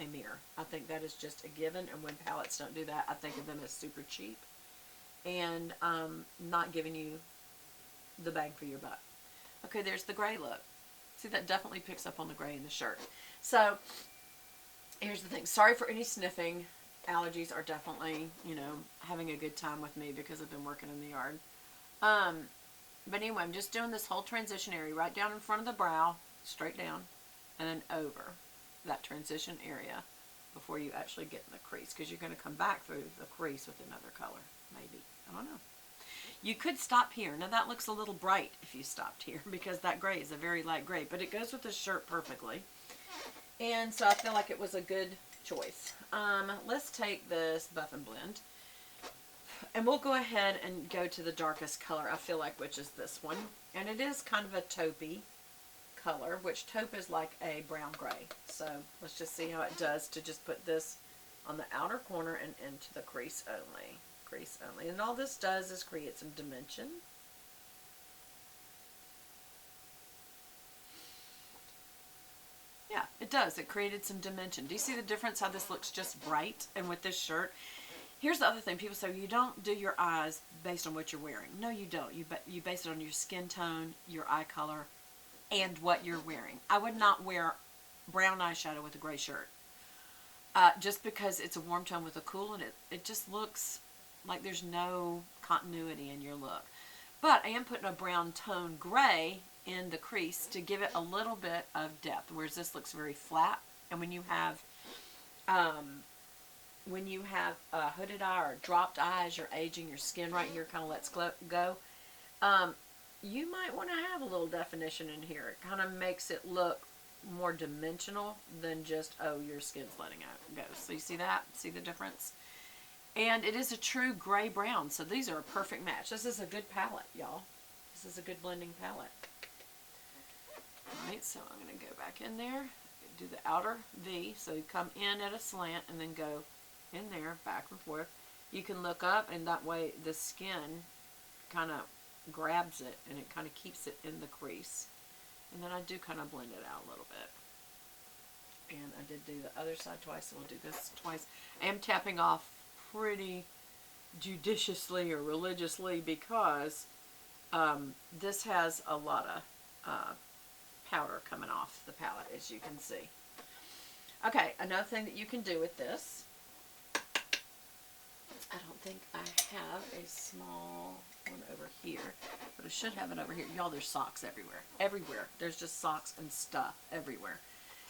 a mirror. I think that is just a given, and when palettes don't do that, I think of them as super cheap and not giving you the bang for your buck. Okay, there's the gray look. See, that definitely picks up on the gray in the shirt. So, here's the thing. Sorry for any sniffing. Allergies are definitely, you know, having a good time with me because I've been working in the yard. But anyway, I'm just doing this whole transition area right down in front of the brow, straight down, and then over that transition area before you actually get in the crease, because you're going to come back through the crease with another color, maybe. I don't know. You could stop here. Now that looks a little bright if you stopped here because that gray is a very light gray, but it goes with the shirt perfectly. And so I feel like it was a good choice. Let's take this Buff and Blend. And we'll go ahead and go to the darkest color, I feel like, which is this one. And it is kind of a taupey color, which taupe is like a brown gray. So let's just see how it does to just put this on the outer corner and into the crease only. Crease only. And all this does is create some dimension. Yeah, it does. It created some dimension. Do you see the difference how this looks just bright? And with this shirt, here's the other thing. People say, you don't do your eyes based on what you're wearing. No, you don't. You base it on your skin tone, your eye color, and what you're wearing. I would not wear brown eyeshadow with a gray shirt. Just because it's a warm tone with a cool in it. It just looks like there's no continuity in your look. But I am putting a brown tone gray in the crease to give it a little bit of depth, whereas this looks very flat. And when you have a hooded eye or dropped eyes, you're aging, your skin right here kind of lets go, you might want to have a little definition in here. It kind of makes it look more dimensional than just, oh, your skin's letting go. So you see that? See the difference? And it is a true gray brown, so these are a perfect match. This is a good palette, y'all. This is a good blending palette. Alright, so I'm going to go back in there, do the outer V, so you come in at a slant and then go in there, back and forth. You can look up, and that way the skin kind of grabs it, and it kind of keeps it in the crease. And then I do kind of blend it out a little bit. And I did do the other side twice, so we'll do this twice. I am tapping off pretty judiciously or religiously because this has a lot of powder coming off the palette, as you can see. Okay, another thing that you can do with this, I don't think I have a small one over here, but I should have it over here. Y'all, there's socks everywhere. Everywhere. There's just socks and stuff everywhere.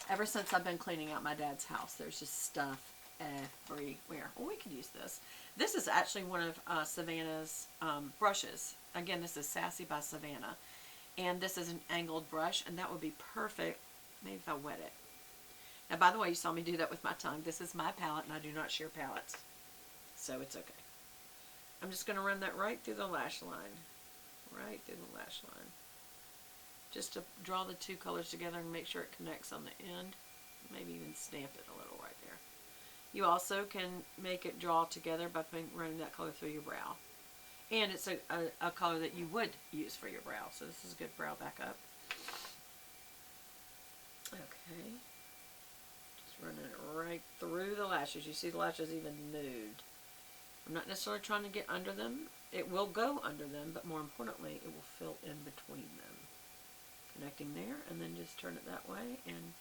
Ever since I've been cleaning out my dad's house, there's just stuff everywhere. Well, we could use this. This is actually one of Savannah's brushes. Again, this is Sassy by Savannah. And this is an angled brush, and that would be perfect, maybe if I wet it. Now, by the way, you saw me do that with my tongue. This is my palette, and I do not share palettes. So it's okay. I'm just going to run that right through the lash line. Right through the lash line. Just to draw the two colors together and make sure it connects on the end. Maybe even stamp it a little right there. You also can make it draw together by running that color through your brow. And it's a color that you would use for your brow. So this is a good brow backup. Okay. Just running it right through the lashes. You see the lashes even nude. I'm not necessarily trying to get under them. It will go under them, but more importantly, it will fill in between them. Connecting there, and then just turn it that way, and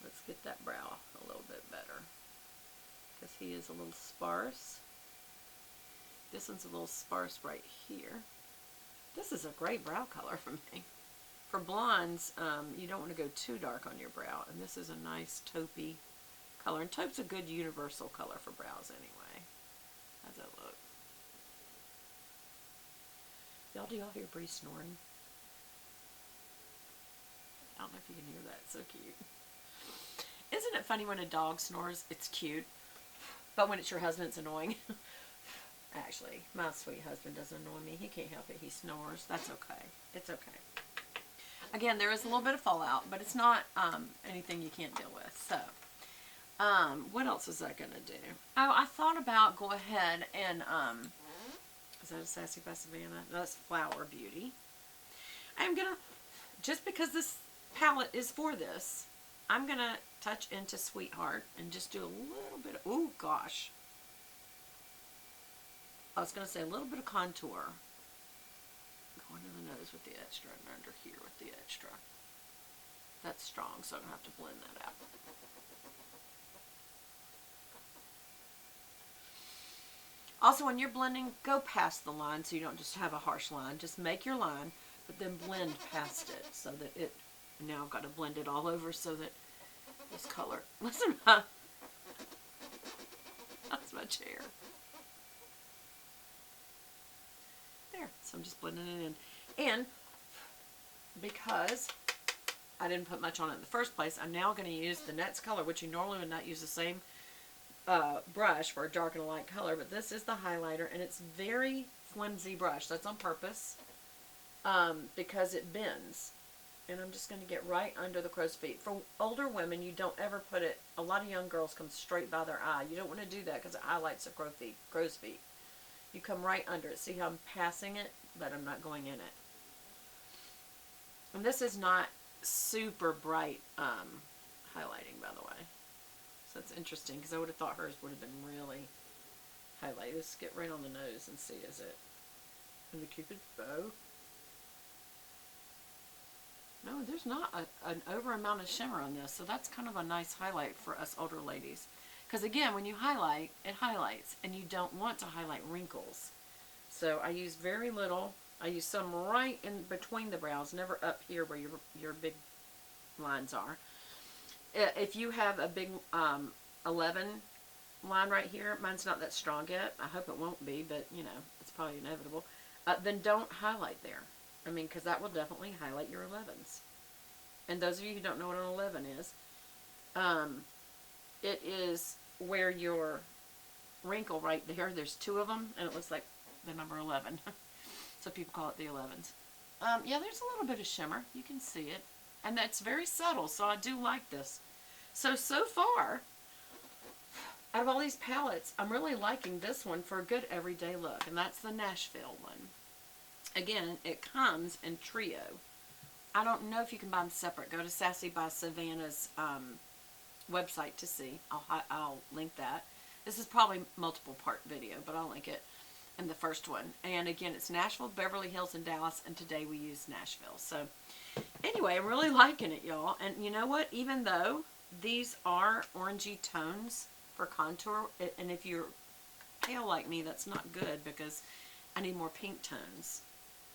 let's get that brow a little bit better. Because he is a little sparse. This one's a little sparse right here. This is a great brow color for me. For blondes, you don't want to go too dark on your brow, and this is a nice taupey color. And taupe's a good universal color for brows anyway. How's that look? Y'all, do y'all hear Bree snoring? I don't know if you can hear that. It's so cute. Isn't it funny when a dog snores? It's cute. But when it's your husband, it's annoying. Actually, my sweet husband doesn't annoy me. He can't help it. He snores. That's okay. It's okay. Again, there is a little bit of fallout, but it's not anything you can't deal with. So, what else was I going to do? Oh, I thought about go ahead and, is that a Sassy by Savannah? No, that's Flower Beauty. I'm going to, just because this palette is for this, I'm going to touch into Sweetheart and just do a little bit of, oh gosh. I was going to say a little bit of contour. Going to the nose with the extra and under here with the extra. That's strong, so I'm going to have to blend that out. Also, when you're blending, go past the line so you don't just have a harsh line. Just make your line, but then blend past it so that it, now I've got to blend it all over so that this color, listen, that's my chair. There, so I'm just blending it in. And because I didn't put much on it in the first place, I'm now going to use the next color, which you normally would not use the same brush for a dark and a light color, but this is the highlighter, and it's very flimsy brush. That's on purpose because it bends. And I'm just going to get right under the crow's feet. For older women, you don't ever put it, a lot of young girls come straight by their eye. You don't want to do that because it highlights the crow's feet. You come right under it. See how I'm passing it, but I'm not going in it. And this is not super bright highlighting, by the way. So that's interesting because I would have thought hers would have been really highlighted. Let's get right on the nose and see, is it in the Cupid's bow? No, there's not an over amount of shimmer on this, so that's kind of a nice highlight for us older ladies. Because again, when you highlight, it highlights, and you don't want to highlight wrinkles. So I use very little. I use some right in between the brows, never up here where your big lines are. If you have a big 11 line right here, mine's not that strong yet. I hope it won't be, but you know, it's probably inevitable. Then don't highlight there. I mean, because that will definitely highlight your 11s. And those of you who don't know what an 11 is, it is where your wrinkle right there, there's two of them, and it looks like the number 11. So people call it the 11s. Yeah, there's a little bit of shimmer. You can see it. And that's very subtle, so I do like this. So far, out of all these palettes, I'm really liking this one for a good everyday look, and that's the Nashville one. Again, it comes in trio. I don't know if you can buy them separate. Go to Sassy by Savannah's website to see. I'll link that. This is probably multiple part video, but I'll link it in the first one. And again, it's Nashville, Beverly Hills, and Dallas, and today we use Nashville. So anyway, I'm really liking it, y'all. And you know what? Even though these are orangey tones for contour, and if you're pale like me, that's not good because I need more pink tones.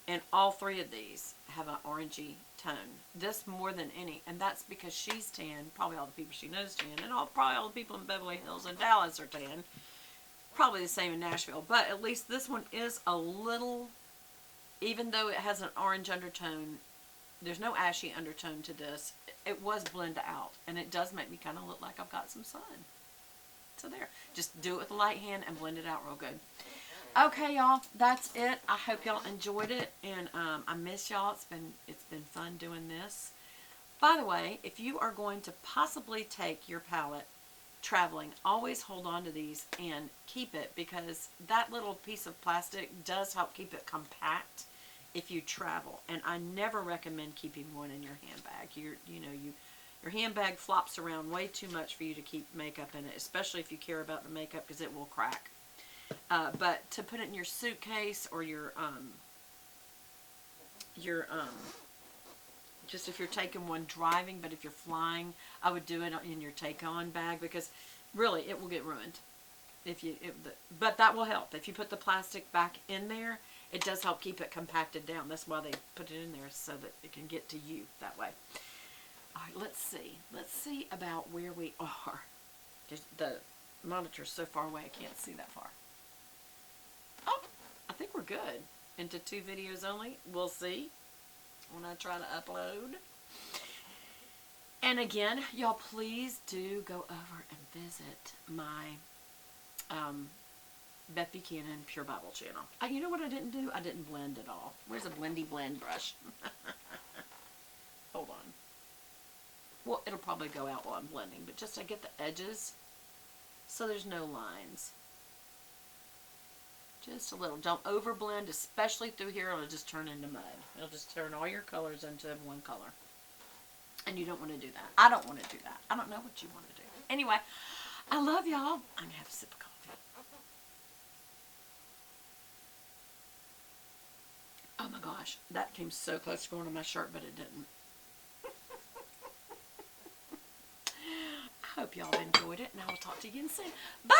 And all three of these have an orangey tone. This more than any. And that's because she's tan. Probably all the people she knows tan. And probably all the people in Beverly Hills and Dallas are tan. Probably the same in Nashville. But at least this one is a little, even though it has an orange undertone, there's no ashy undertone to this. It was blended out. And it does make me kind of look like I've got some sun. So there. Just do it with the light hand and blend it out real good. Okay, y'all, that's it. I hope y'all enjoyed it, and I miss y'all. It's been fun doing this. By the way, if you are going to possibly take your palette traveling, always hold on to these and keep it, because that little piece of plastic does help keep it compact if you travel. And I never recommend keeping one in your handbag. Your handbag flops around way too much for you to keep makeup in it, especially if you care about the makeup, because it will crack. But to put it in your suitcase or just if you're taking one driving, but if you're flying, I would do it in your take-on bag, because really it will get ruined. But that will help. If you put the plastic back in there, it does help keep it compacted down. That's why they put it in there, so that it can get to you that way. All right, let's see. Let's see about where we are. The monitor's so far away I can't see that far. Oh, I think we're good. Into 2 videos only. We'll see when I try to upload. And again, y'all, please do go over and visit my Beth Buchanan Pure Bible channel. You know what I didn't do? I didn't blend at all. Where's a blendy blend brush? Hold on. Well, it'll probably go out while I'm blending, but just to get the edges so there's no lines. Just a little. Don't overblend, especially through here. It'll just turn into mud. It'll just turn all your colors into one color. And you don't want to do that. I don't want to do that. I don't know what you want to do. Anyway, I love y'all. I'm going to have a sip of coffee. Oh my gosh. That came so close to going on my shirt, but it didn't. I hope y'all enjoyed it, and I will talk to you again soon. Bye!